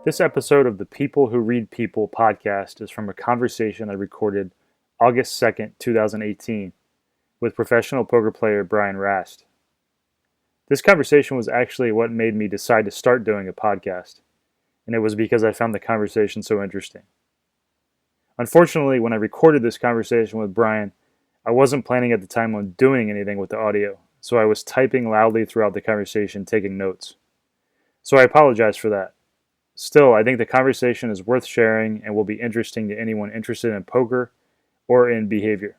This episode of the People Who Read People podcast is from a conversation I recorded August 2nd, 2018, with professional poker player Brian Rast. This conversation was actually what made me decide to start doing a podcast, and it was because I found the conversation so interesting. Unfortunately, when I recorded this conversation with Brian, I wasn't planning at the time on doing anything with the audio, so I was typing loudly throughout the conversation, taking notes. So I apologize for that. Still, I think the conversation is worth sharing and will be interesting to anyone interested in poker or in behavior.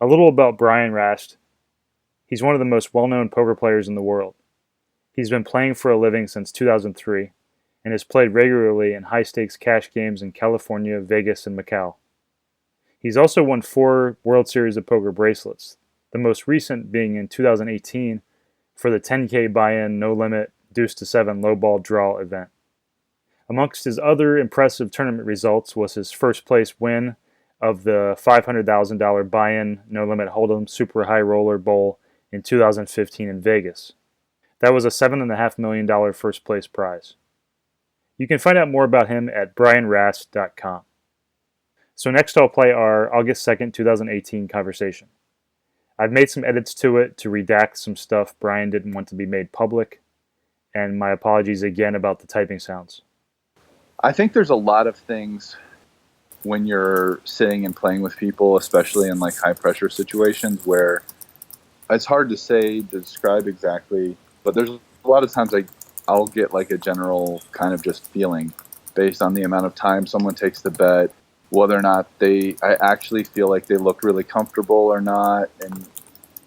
A little about Brian Rast. He's one of the most well-known poker players in the world. He's been playing for a living since 2003 and has played regularly in high-stakes cash games in California, Vegas, and Macau. He's also won 4 World Series of Poker bracelets, the most recent being in 2018 for the 10K buy-in, no-limit, deuce to 7 low-ball draw event. Amongst his other impressive tournament results was his first place win of the $500,000 buy-in, no-limit hold'em super high roller bowl in 2015 in Vegas. That was a $7.5 million first place prize. You can find out more about him at brianrast.com. So next I'll play our August 2nd, 2018 conversation. I've made some edits to it to redact some stuff Brian didn't want to be made public, and my apologies again about the typing sounds. I think there's a lot of things when you're sitting and playing with people, especially in like high pressure situations, where it's hard to describe exactly, but there's a lot of times I'll get like a general kind of just feeling based on the amount of time someone takes to bet, whether or not I actually feel like they look really comfortable or not. And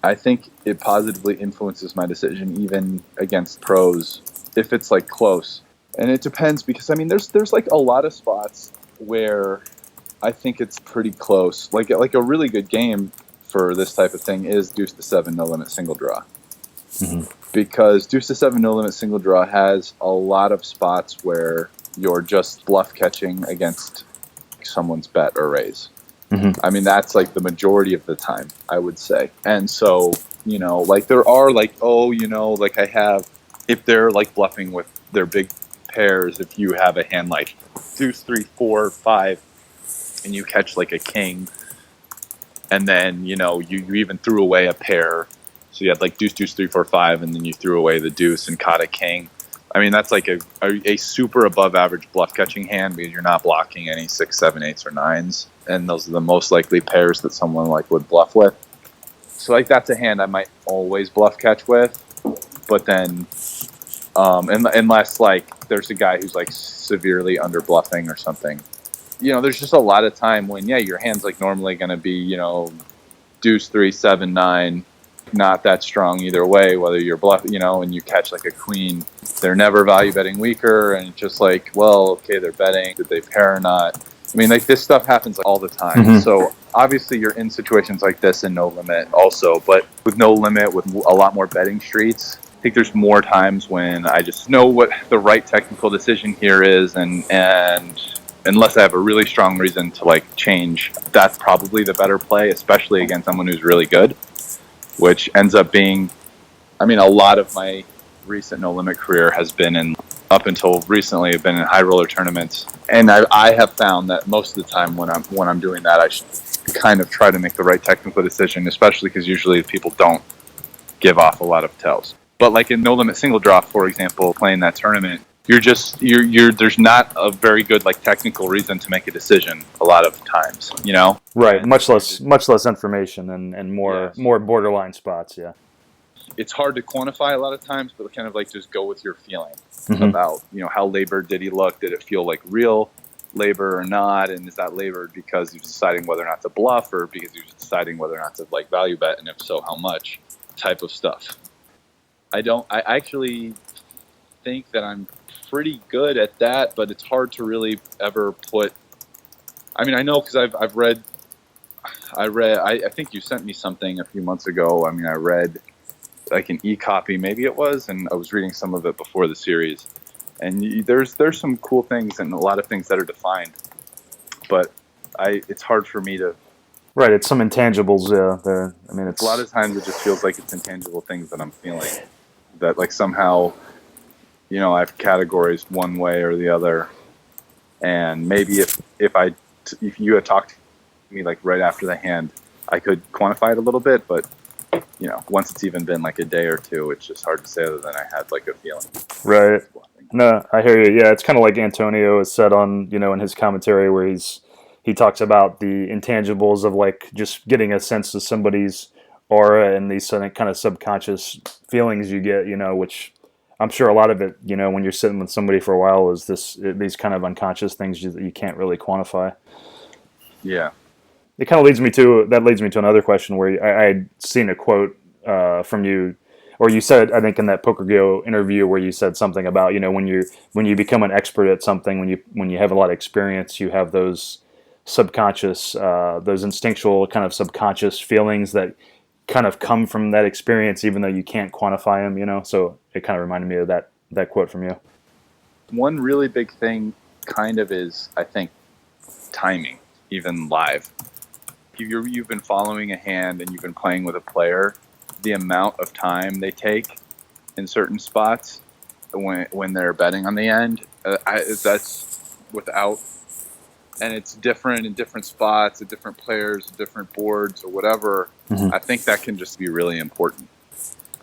I think it positively influences my decision even against pros if it's like close. And it depends because I mean there's like a lot of spots where I think it's pretty close. Like a really good game for this type of thing is deuce to 7 no limit single draw. Mm-hmm. Because deuce to 7 no limit single draw has a lot of spots where you're just bluff catching against someone's bet or raise. Mm-hmm. I mean, that's like the majority of the time, I would say. And so, like there are like, like I have, if they're like bluffing with their big pairs, if you have a hand like deuce, 3, 4, 5, and you catch like a king, and then, you even threw away a pair. So you had like deuce, 3, 4, 5, and then you threw away the deuce and caught a king. I mean, that's like a super above average bluff catching hand because you're not blocking any 6, 7, 8s or 9s. And those are the most likely pairs that someone like would bluff with. So like that's a hand I might always bluff catch with. But then, unless like there's a guy who's like severely under bluffing or something, there's just a lot of time when, your hand's like normally going to be, deuce, 3, 7, 9, not that strong either way, whether you're bluffing, and you catch like a queen, they're never value betting weaker. And it's just like, well, okay, they're betting. Did they pair or not? I mean, like this stuff happens all the time. Mm-hmm. So obviously you're in situations like this in no limit also, but with no limit, with a lot more betting streets, I think there's more times when I just know what the right technical decision here is. And unless I have a really strong reason to like change, that's probably the better play, especially against someone who's really good, which ends up being, I mean, a lot of my recent no limit career has been up until recently, have been in high roller tournaments. And I have found that most of the time when I'm doing that, I should kind of try to make the right technical decision, especially because usually people don't give off a lot of tells. But like in no limit single draw, for example, playing that tournament, you're there's not a very good like technical reason to make a decision a lot of times, Right. And much less information and more borderline spots. Yeah. It's hard to quantify a lot of times, but kind of like just go with your feeling about, how labored did he look? Did it feel like real labor or not? And is that labored because he was deciding whether or not to bluff or because he was deciding whether or not to like value bet? And if so, how much type of stuff? I actually think that I'm pretty good at that, but it's hard to really ever put, I mean, I know because I've read, I think you sent me something a few months ago. I mean, I read like an e-copy, maybe it was, and I was reading some of it before the series. And there's some cool things and a lot of things that are defined, but it's hard for me to. Right, it's some intangibles there. I mean, it's a lot of times it just feels like it's intangible things that I'm feeling that like somehow, I have categories one way or the other. And maybe if you had talked to me like right after the hand, I could quantify it a little bit, but once it's even been like a day or two, it's just hard to say other than I had like a feeling. Right. No, I hear you. Yeah, it's kind of like Antonio has said on, in his commentary where he talks about the intangibles of like just getting a sense of somebody's aura and these kind of subconscious feelings you get, which I'm sure a lot of it, when you're sitting with somebody for a while is these kind of unconscious things that you can't really quantify. Yeah. It kind of leads me to another question where I'd seen a quote from you, or you said, I think in that Poker Go interview where you said something about, when you become an expert at something, when you have a lot of experience, you have those subconscious, those instinctual kind of subconscious feelings that kind of come from that experience, even though you can't quantify them, So it kind of reminded me of that quote from you. One really big thing kind of is, I think, timing, even live. You've been following a hand and you've been playing with a player, the amount of time they take in certain spots when they're betting on the end, that's without, and it's different in different spots, at different players, different boards, or whatever. Mm-hmm. I think that can just be really important.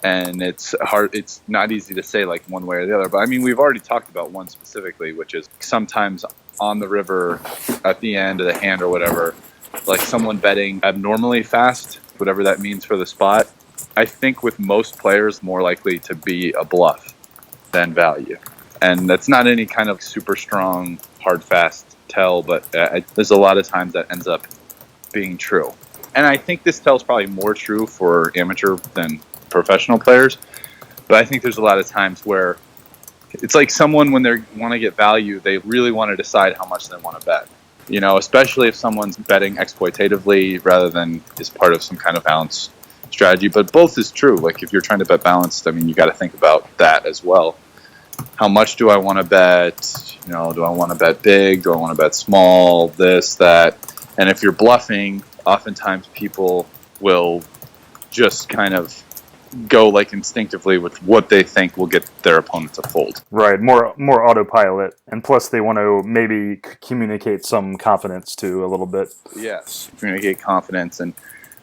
And it's hard. It's not easy to say like one way or the other. But I mean, we've already talked about one specifically, which is sometimes on the river at the end of the hand or whatever, like someone betting abnormally fast, whatever that means for the spot. I think with most players, more likely to be a bluff than value. And that's not any kind of super strong, hard, fast tell, but there's a lot of times that ends up being true. And I think this tell's probably more true for amateur than professional players. But I think there's a lot of times where it's like someone, when they want to get value, they really want to decide how much they want to bet. Especially if someone's betting exploitatively rather than as part of some kind of balance strategy. But both is true. Like if you're trying to bet balanced, I mean, you got to think about that as well. How much do I want to bet? Do I want to bet big? Do I want to bet small? This, that. And if you're bluffing, oftentimes people will just kind of go like instinctively with what they think will get their opponent to fold. Right, more autopilot, and plus they want to maybe communicate some confidence too a little bit. Yes, communicate confidence, and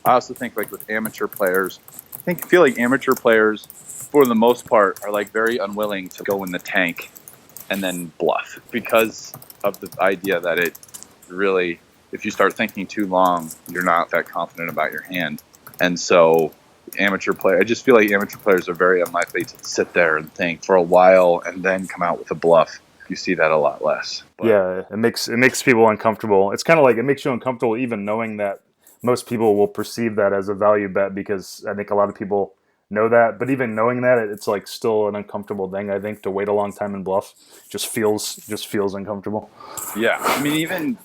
I also think like with amateur players, I feel like amateur players, for the most part, are like very unwilling to go in the tank and then bluff because of the idea that it really, if you start thinking too long, you're not that confident about your hand, and so. I just feel like amateur players are very unlikely to sit there and think for a while and then come out with a bluff. You see that a lot less. But yeah, it makes people uncomfortable. It's kind of like it makes you uncomfortable even knowing that most people will perceive that as a value bet, because I think a lot of people know that. But even knowing that, it's like still an uncomfortable thing. I think to wait a long time and bluff just feels uncomfortable. Yeah, I mean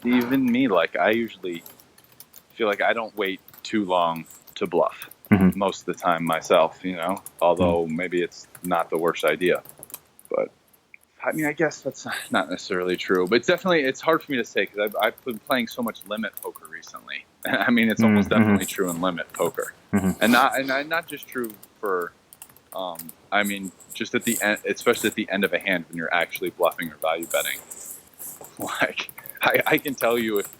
even me, like I usually feel like I don't wait too long to bluff. Mm-hmm. Most of the time myself, although maybe it's not the worst idea. But I mean, I guess that's not necessarily true, but it's hard for me to say because I've been playing so much limit poker recently. I mean, it's almost definitely true in limit poker, and not just true for, I mean, just at the end, especially at the end of a hand when you're actually bluffing or value betting. Like I can tell you if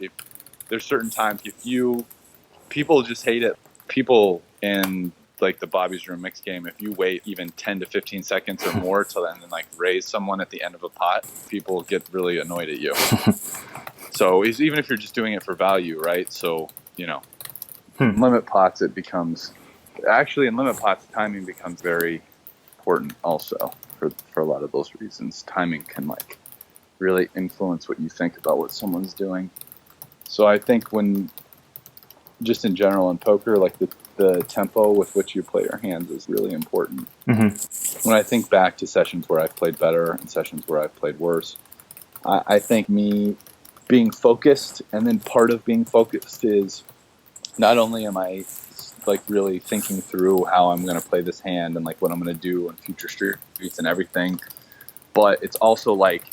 there's certain times people just hate it. People in like the Bobby's Room mix game, if you wait even 10 to 15 seconds or more to then like raise someone at the end of a pot, people get really annoyed at you. So even if you're just doing it for value, right? So, limit pots, it becomes, actually in limit pots, timing becomes very important also for a lot of those reasons. Timing can like really influence what you think about what someone's doing. So I think just in general in poker, like the tempo with which you play your hands is really important. Mm-hmm. When I think back to sessions where I've played better and sessions where I've played worse, I think me being focused, and then part of being focused is not only am I like really thinking through how I'm going to play this hand and like what I'm going to do in future streets and everything, but it's also like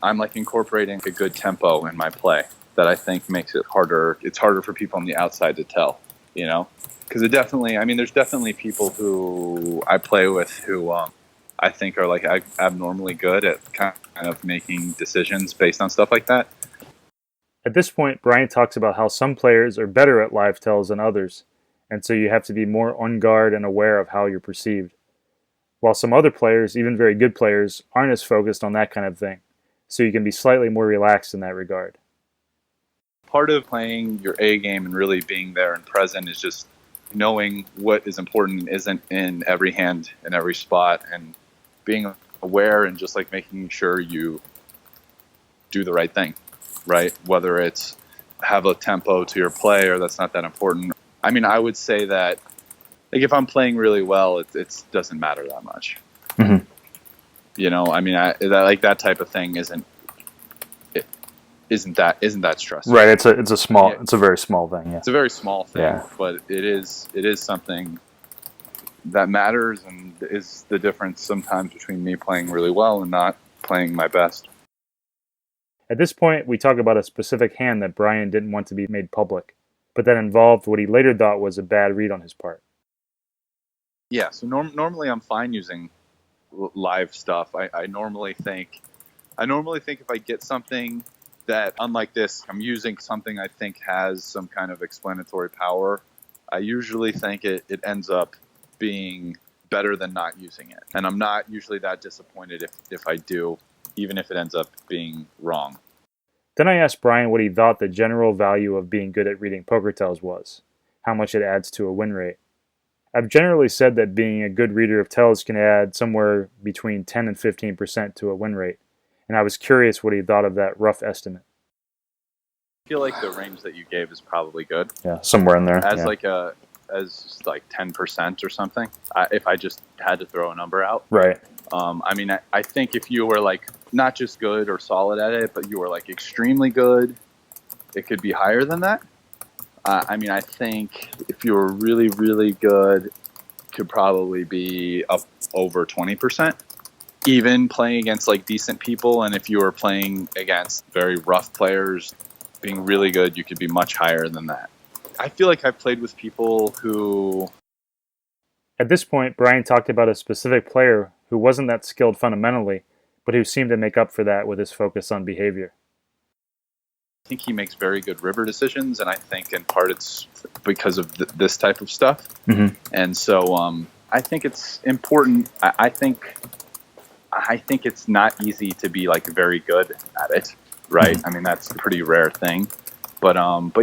I'm like incorporating a good tempo in my play that I think makes it harder. It's harder for people on the outside to tell, because there's definitely people who I play with who I think are like abnormally good at kind of making decisions based on stuff like that. At this point, Brian talks about how some players are better at live tells than others, and so you have to be more on guard and aware of how you're perceived. While some other players, even very good players, aren't as focused on that kind of thing, so you can be slightly more relaxed in that regard. Part of playing your A game and really being there and present is just knowing what is important and isn't in every hand in every spot, and being aware and just like making sure you do the right thing, right? Whether it's have a tempo to your play or that's not that important. I mean, I would say that like if I'm playing really well, it doesn't matter that much. Mm-hmm. You know, I mean, that type of thing isn't that stressful. Right. It's a very small thing. Yeah. It's a very small thing, yeah. But it is something that matters and is the difference sometimes between me playing really well and not playing my best. At this point, we talk about a specific hand that Brian didn't want to be made public, but that involved what he later thought was a bad read on his part. Yeah, so normally I'm fine using live stuff. I normally think if I get something that, unlike this, I'm using something I think has some kind of explanatory power, I usually think it ends up being better than not using it. And I'm not usually that disappointed if I do, even if it ends up being wrong. Then I asked Brian what he thought the general value of being good at reading poker tells was, how much it adds to a win rate. I've generally said that being a good reader of tells can add somewhere between 10 and 15% to a win rate, and I was curious what he thought of that rough estimate. I feel like the range that you gave is probably good. Yeah, somewhere in there. As 10% or something, if I just had to throw a number out. Right. I mean, I think if you were like not just good or solid at it, but you were like extremely good, it could be higher than that. I mean, I think if you were really, really good, could probably be up over 20%. Even playing against like decent people, and if you were playing against very rough players, being really good, you could be much higher than that. I feel like I've played with people who... At this point, Brian talked about a specific player who wasn't that skilled fundamentally, but who seemed to make up for that with his focus on behavior. I think he makes very good river decisions, and I think in part it's because of this type of stuff. Mm-hmm. And so I think it's important. I think it's not easy to be like very good at it, right? Mm-hmm. I mean, that's a pretty rare thing. But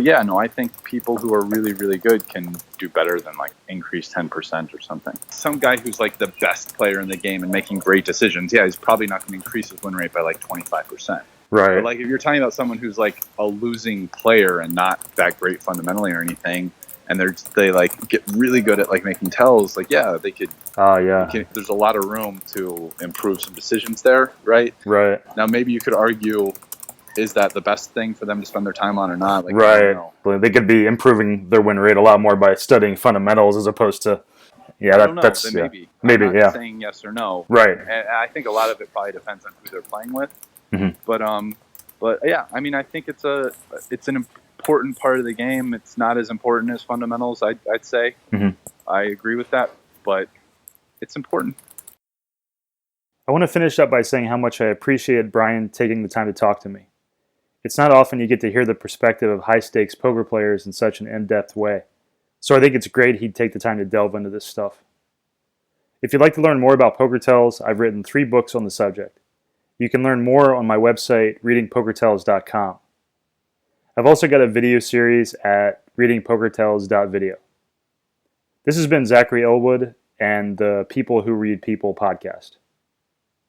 yeah, no, I think people who are really, really good can do better than like increase 10% or something. Some guy who's like the best player in the game and making great decisions, yeah, he's probably not going to increase his win rate by like 25%. Right. But like if you're talking about someone who's like a losing player and not that great fundamentally or anything, and they like get really good at like making tells, like yeah, they could. There's a lot of room to improve some decisions there, right? Right. Now maybe you could argue, is that the best thing for them to spend their time on or not? Like, right. They could be improving their win rate a lot more by studying fundamentals as opposed to, I don't know. That's maybe. Maybe, I'm not saying yes or no. Right. And I think a lot of it probably depends on who they're playing with. Mm-hmm. But yeah, I mean, I think it's an important part of the game. It's not as important as fundamentals, I'd say. Mm-hmm. I agree with that, but it's important. I want to finish up by saying how much I appreciated Brian taking the time to talk to me. It's not often you get to hear the perspective of high-stakes poker players in such an in-depth way, so I think it's great he'd take the time to delve into this stuff. If you'd like to learn more about poker tells, I've written 3 books on the subject. You can learn more on my website, readingpokertells.com. I've also got a video series at readingpokertells.video. This has been Zachary Elwood and the People Who Read People podcast.